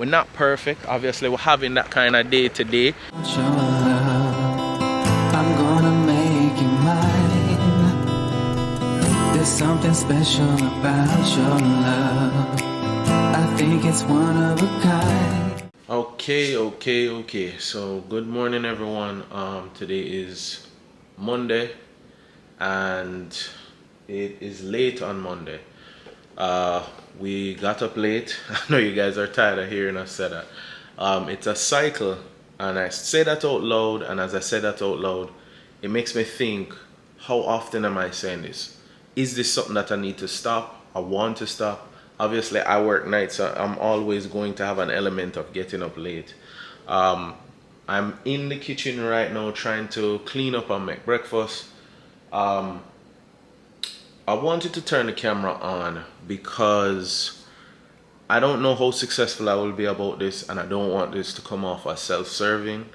We're not perfect. Obviously, we're having that kind of day to day. Your love, I'm gonna make you mine. There's something special about your love. I think it's one of a kind. Okay. So good morning, everyone. Today is Monday, and it is late on Monday. We got up late. I know you guys are tired of hearing us say that. It's a cycle, and I say that out loud, and as I say that out loud, it makes me think, how often am I saying this? Is this something that I need to stop? I want to stop? Obviously, I work nights, so I'm always going to have an element of getting up late. I'm in the kitchen right now trying to clean up and make breakfast. I wanted to turn the camera on because I don't know how successful I will be about this, and I don't want this to come off as self-serving,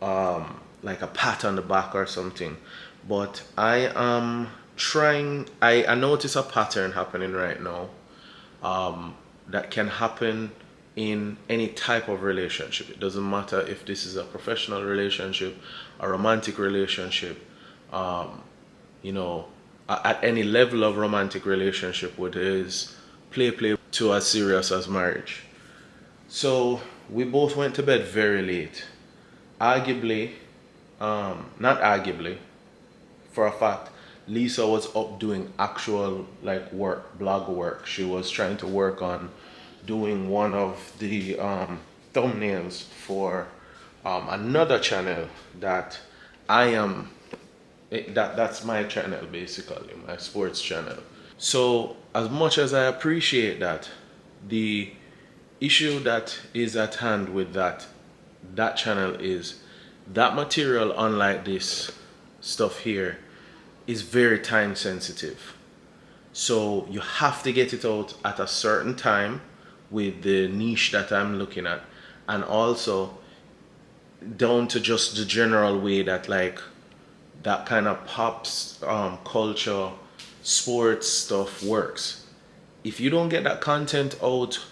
like a pat on the back or something. But I am trying, I notice a pattern happening right now that can happen in any type of relationship. It doesn't matter if this is a professional relationship, a romantic relationship, at any level of romantic relationship, where there is play to as serious as marriage. So we both went to bed very late. Arguably, not arguably, for a fact, Lisa was up doing actual work, blog work. She was trying to work on doing one of the thumbnails for another channel that I am. That's my channel, basically, my sports channel. So as much as I appreciate that, the issue that is at hand with that channel is that material, unlike this stuff here, is very time sensitive. So you have to get it out at a certain time with the niche that I'm looking at, and also down to just the general way that that kind of pops culture sports stuff works. If you don't get that content out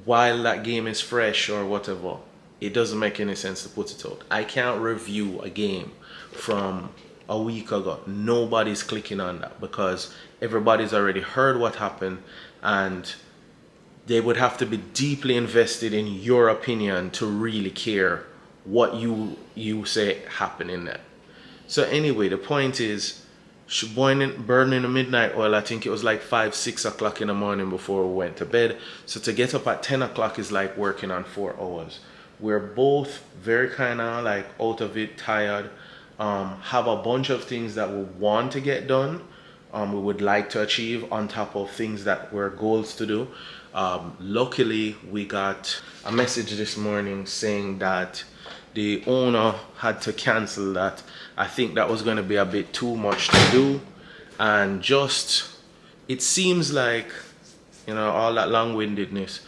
while that game is fresh or whatever, it doesn't make any sense to put it out. I can't review a game from a week ago. Nobody's clicking on that because everybody's already heard what happened, and they would have to be deeply invested in your opinion to really care what you say happened in that. So anyway, the point is, she burning the midnight oil. I think it was like 5-6 o'clock in the morning before we went to bed. So to get up at 10 o'clock is like working on 4 hours. We're both very kind of out of it, tired. Have a bunch of things that we want to get done. We would like to achieve on top of things that were goals to do. Luckily, we got a message this morning saying that the owner had to cancel that. I think that was going to be a bit too much to do, and just it seems like, all that long-windedness,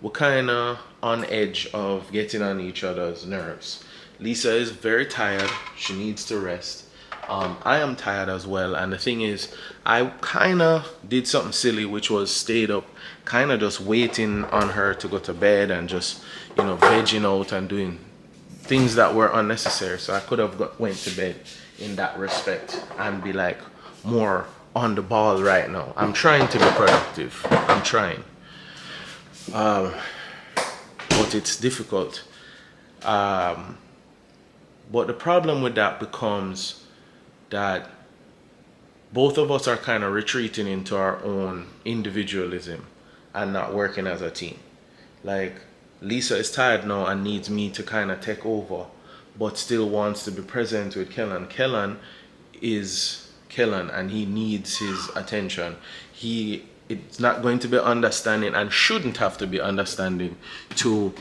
we're kind of on edge of getting on each other's nerves. Lisa is very tired. She needs to rest. I am tired as well, and the thing is, I kind of did something silly, which was stayed up kind of just waiting on her to go to bed and just vegging out and doing things that were unnecessary. So I could have went to bed in that respect and be more on the ball right now. I'm trying to be productive. I'm trying. But it's difficult. But the problem with that becomes that both of us are kind of retreating into our own individualism and not working as a team. Lisa is tired now and needs me to kind of take over, but still wants to be present with Kellan. Kellan is Kellan, and he needs his attention. It's not going to be understanding, and shouldn't have to be understanding, to,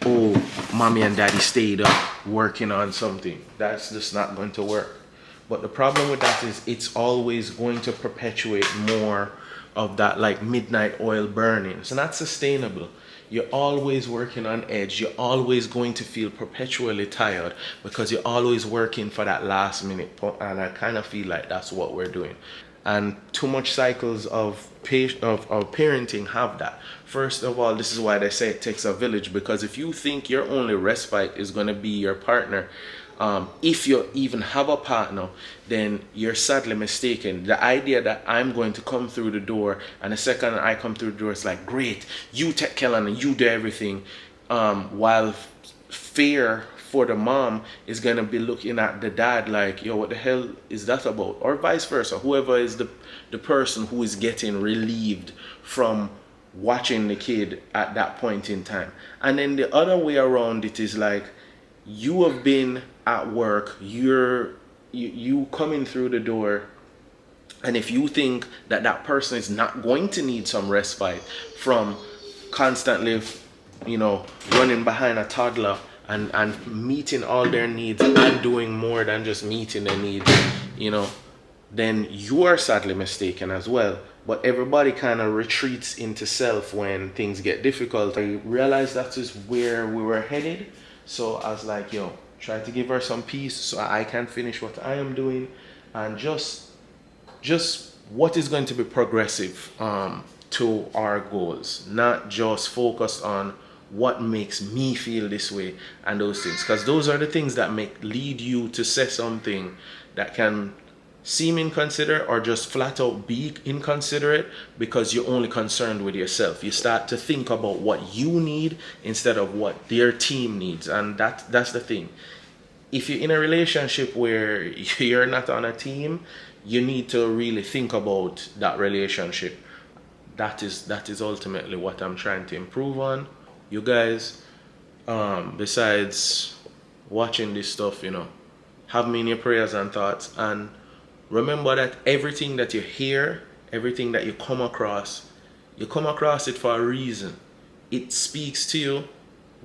oh, mommy and daddy stayed up working on something. That's just not going to work. But the problem with that is it's always going to perpetuate more of that midnight oil burning. It's not sustainable. You're always working on edge. You're always going to feel perpetually tired because you're always working for that last minute. And I kind of feel like that's what we're doing. and too much cycles of parenting have that. First of all, this is why they say it takes a village, because if you think your only respite is going to be your partner, if you even have a partner, then you're sadly mistaken. The idea that I'm going to come through the door, and the second I come through the door, it's like, great, you take Kellan and you do everything, while fear for the mom is going to be looking at the dad like, yo, what the hell is that about? Or vice versa, whoever is the person who is getting relieved from watching the kid at that point in time. And then the other way around it is like, you have been at work, you coming through the door, and if you think that that person is not going to need some respite from constantly, you know, running behind a toddler and meeting all their needs and doing more than just meeting their needs, you know, then you are sadly mistaken as well. But everybody kind of retreats into self when things get difficult. I realized that is where we were headed. So I was like, yo, try to give her some peace so I can finish what I am doing, and just what is going to be progressive to our goals, not just focused on what makes me feel this way and those things, because those are the things that lead you to say something that can seem inconsiderate or just flat out be inconsiderate because you're only concerned with yourself. You start to think about what you need instead of what their team needs, and that's the thing. If you're in a relationship where you're not on a team, you need to really think about that relationship. That is ultimately what I'm trying to improve on. You guys, besides watching this stuff, you know, have me in your prayers and thoughts, and remember that everything that you hear, everything that you come across it for a reason. It speaks to you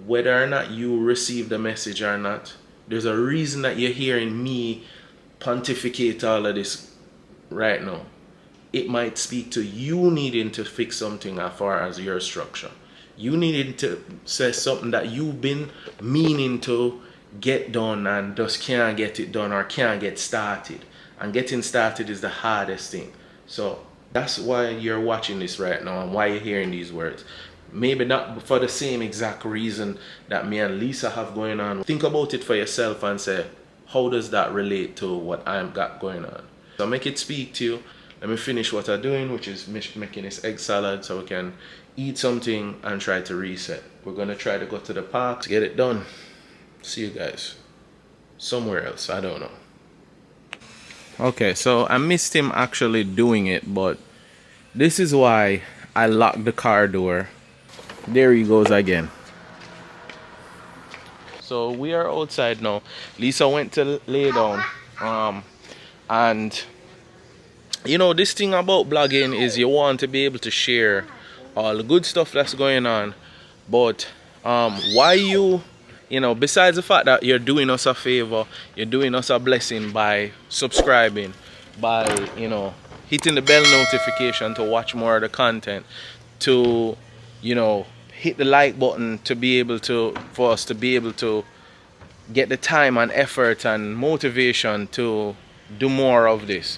whether or not you receive the message or not. There's a reason that you're hearing me pontificate all of this right now. It might speak to you needing to fix something as far as your structure. You needed to say something that you've been meaning to get done and just can't get it done or can't get started. And getting started is the hardest thing. So that's why you're watching this right now and why you're hearing these words. Maybe not for the same exact reason that me and Lisa have going on. Think about it for yourself and say, how does that relate to what I've got going on? So make it speak to you. Let me finish what I'm doing, which is making this egg salad so we can eat something and try to reset. We're going to try to go to the park to get it done. See you guys somewhere else. I don't know. Okay, so I missed him actually doing it, but this is why I locked the car door. There he goes again. So we are outside now. Lisa went to lay down. And you know, this thing about blogging is you want to be able to share all the good stuff that's going on, but why you know, besides the fact that you're doing us a favor, you're doing us a blessing by subscribing, by, you know, hitting the bell notification to watch more of the content, to, you know, hit the like button to be able to, for us to be able to get the time and effort and motivation to do more of this.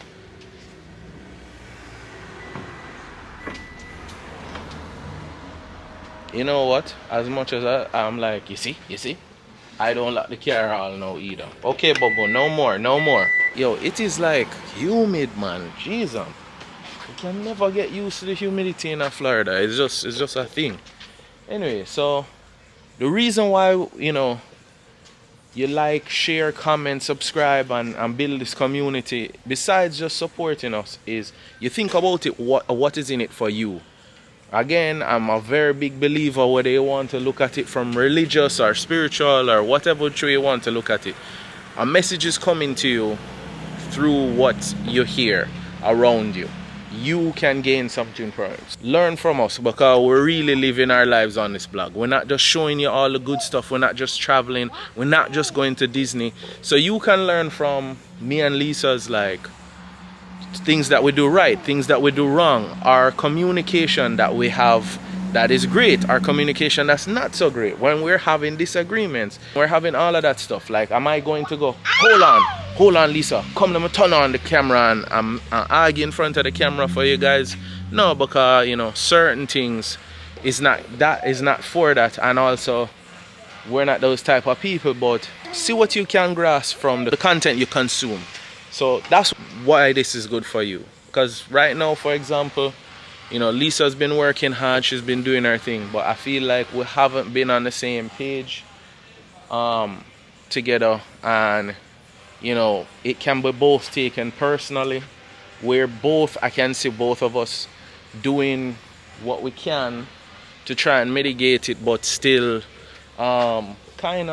You know what? As much as I'm like, you see, I don't like the car all now either. Okay, Bobo, no more. Yo, it is like humid, man. Jesus, you can never get used to the humidity in Florida. It's just a thing. Anyway, so the reason why, you know, you like, share, comment, subscribe, and build this community, besides just supporting us, is you think about it, what is in it for you. Again, I'm a very big believer whether you want to look at it from religious or spiritual or whatever way you want to look at it. A message is coming to you through what you hear around you. You can gain something from it. Learn from us, because we're really living our lives on this blog. We're not just showing you all the good stuff. We're not just traveling. We're not just going to Disney. So you can learn from me and Lisa's, like, things that we do right, things that we do wrong, our communication that we have that is great, or communication that's not so great. When we're having disagreements, we're having all of that stuff. Like, am I going to go, hold on, Lisa, come, let me turn on the camera and I'm argue in front of the camera for you guys? No, because, you know, certain things is not for that. And also, we're not those type of people. But see what you can grasp from the content you consume. So that's why this is good for you. Because right now, for example, you know, Lisa's been working hard, she's been doing her thing, but I feel like we haven't been on the same page together, and you know, it can be both taken personally. I can see both of us doing what we can to try and mitigate it, but still kind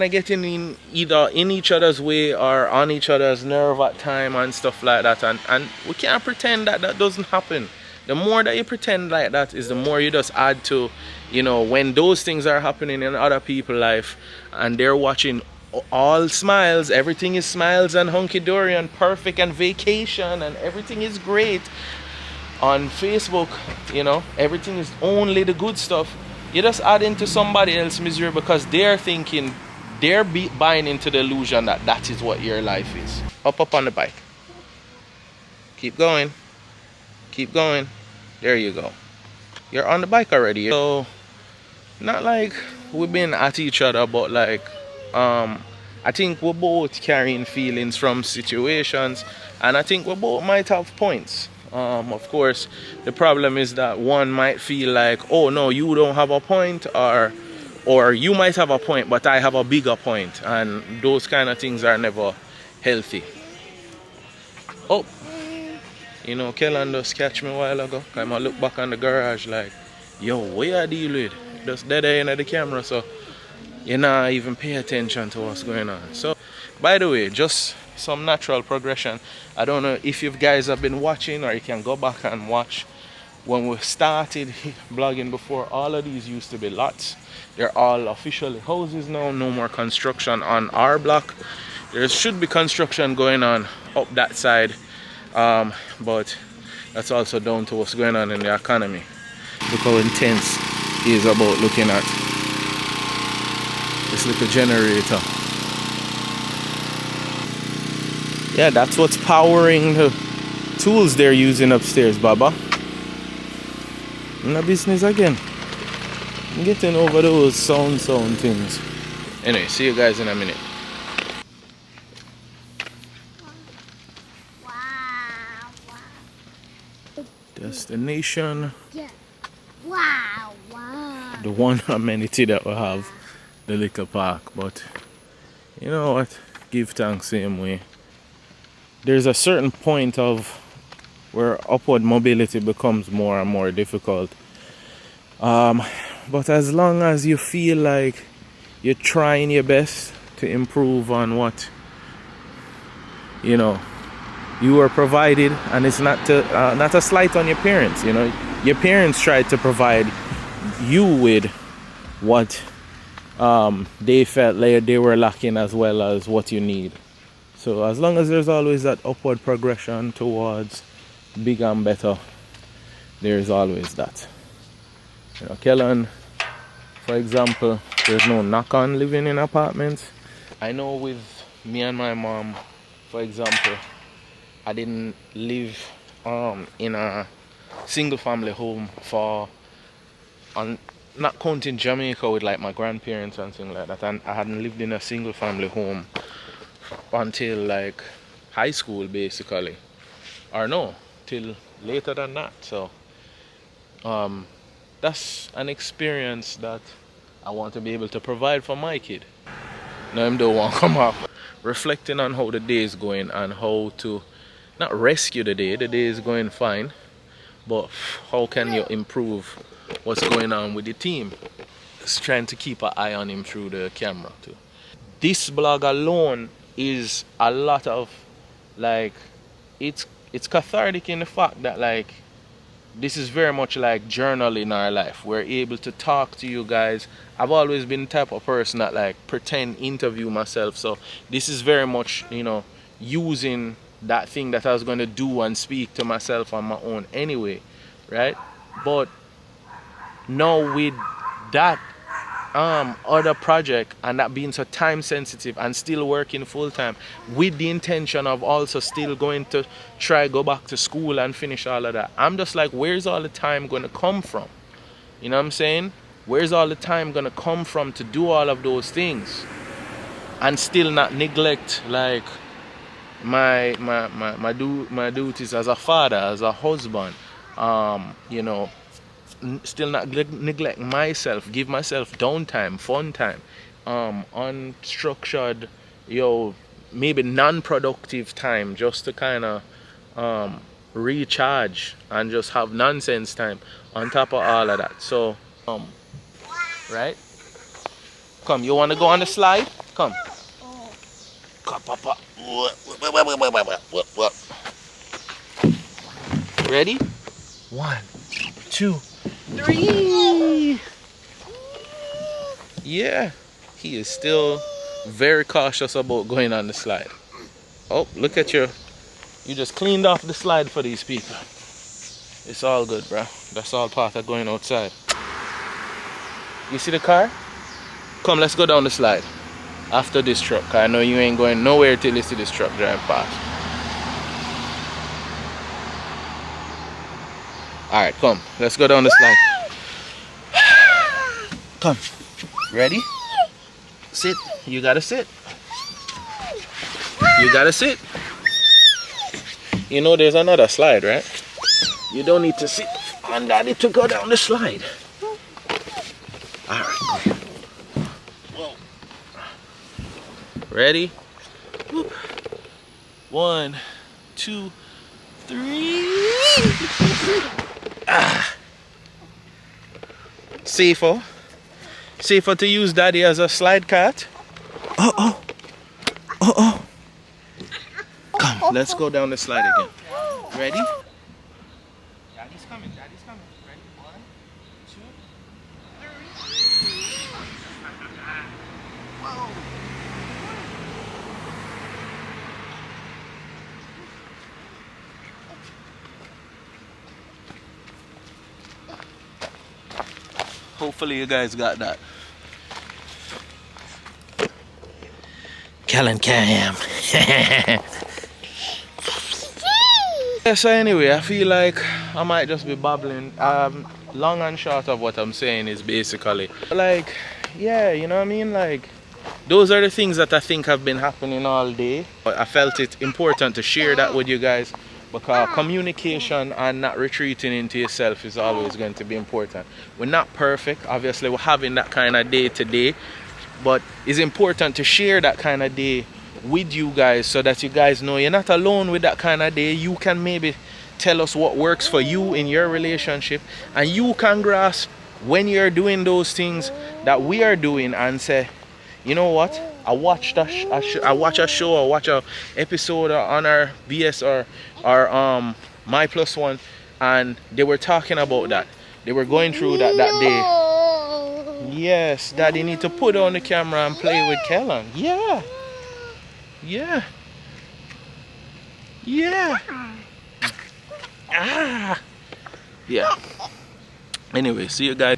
of getting in either in each other's way or on each other's nerve at time and stuff like that, and we can't pretend that doesn't happen. The more that you pretend like that is the more you just add to, you know, when those things are happening in other people's life and they're watching all smiles, everything is smiles and hunky-dory and perfect and vacation and everything is great on Facebook, you know, everything is only the good stuff. You just add into somebody else's misery because they're thinking, they're buying into the illusion that that is what your life is. Up on the bike. Keep going. Keep going. There you go. You're on the bike already. So, not like we've been at each other, but like, I think we're both carrying feelings from situations, and I think we both might have points. Of course, the problem is that one might feel like, oh no, you don't have a point, or you might have a point, but I have a bigger point, and those kind of things are never healthy. Oh, you know, Kellan just catch me a while ago. I look back on the garage like, yo, what you deal with? Just dead end of the camera, so you not even pay attention to what's going on. So, by the way, just some natural progression. I don't know if you guys have been watching, or you can go back and watch when we started blogging before. All of these used to be lots. They're all officially houses now. No more construction on our block. There should be construction going on up that side, but that's also down to what's going on in the economy. Look how intense he is about looking at this little generator. Yeah, that's what's powering the tools they're using upstairs, Baba. In the business again. I'm getting over those sound things. Anyway, see you guys in a minute. Destination. Yeah. Wow. The one amenity that we have, the little park. But you know what? Give thanks same way. There's a certain point of where upward mobility becomes more and more difficult. But as long as you feel like you're trying your best to improve on what, you know, you were provided, and it's not a slight on your parents. You know, your parents tried to provide you with what they felt like they were lacking, as well as what you need. So as long as there's always that upward progression towards bigger and better, there's always that. You know, Kellan, for example, there's no knock on living in apartments. I know with me and my mom, for example, I didn't live in a single family home not counting Jamaica with like my grandparents and things like that, and I hadn't lived in a single family home until like high school basically, or no, till later than that. So that's an experience that I want to be able to provide for my kid. Now him don't want to come up reflecting on how the day is going and how to not rescue the day is going fine, but how can you improve what's going on with the team. Just trying to keep an eye on him through the camera too. This blog alone is a lot of like, it's cathartic in the fact that like this is very much like journaling our life. We're able to talk to you guys. I've always been the type of person that like pretend interview myself, so this is very much, you know, using that thing that I was going to do and speak to myself on my own anyway, right? But Now with that other project and that being so time sensitive and still working full time with the intention of also still going to try go back to school and finish all of that, I'm just like, where's all the time gonna come from? You know what I'm saying? Where's all the time gonna come from to do all of those things and still not neglect like my duties as a father, as a husband, you know, still not neglect myself, give myself downtime, fun time, unstructured, maybe non-productive time just to kind of recharge and just have nonsense time on top of all of that. So right, come, you want to go on the slide? Come, come, papa. Ready? 1, 2, 3. Yeah, he is still very cautious about going on the slide. Oh, look at you just cleaned off the slide for these people. It's all good, bro. That's all part of going outside. You see the car? Come, let's go down the slide after this truck. I know you ain't going nowhere till you see this truck drive past. Alright, come, let's go down the slide. Come, ready? Sit, you gotta sit. You gotta sit. You know there's another slide, right? You don't need to sit on daddy to go down the slide. Alright, whoa. Ready? 1, 2, 3. Safer to use daddy as a slide cart. Come, let's go down the slide again. Ready? Daddy's coming. Ready? 1, 2, 3. Whoa. Hopefully you guys got that. Kellan Cam. Yeah, so anyway, I feel like I might just be babbling. Long and short of what I'm saying is basically like, yeah, you know what I mean? Like, those are the things that I think have been happening all day. But I felt it important to share that with you guys, because communication and not retreating into yourself is always going to be important. We're not perfect, obviously we're having that kind of day today, but it's important to share that kind of day with you guys so that you guys know you're not alone with that kind of day. You can maybe tell us what works for you in your relationship, and you can grasp when you're doing those things that we are doing and say, you know what, I watched a show or watch a episode on our BS or My Plus One, and they were talking about that. They were going through that day. Yes, daddy need to put on the camera and play with Kellan. Yeah. Yeah. Anyway, see you guys.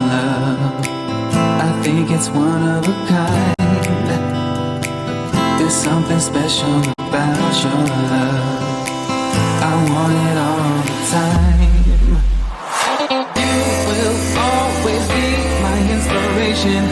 I think it's one of a kind. There's something special about your love. I want it all the time. You will always be my inspiration.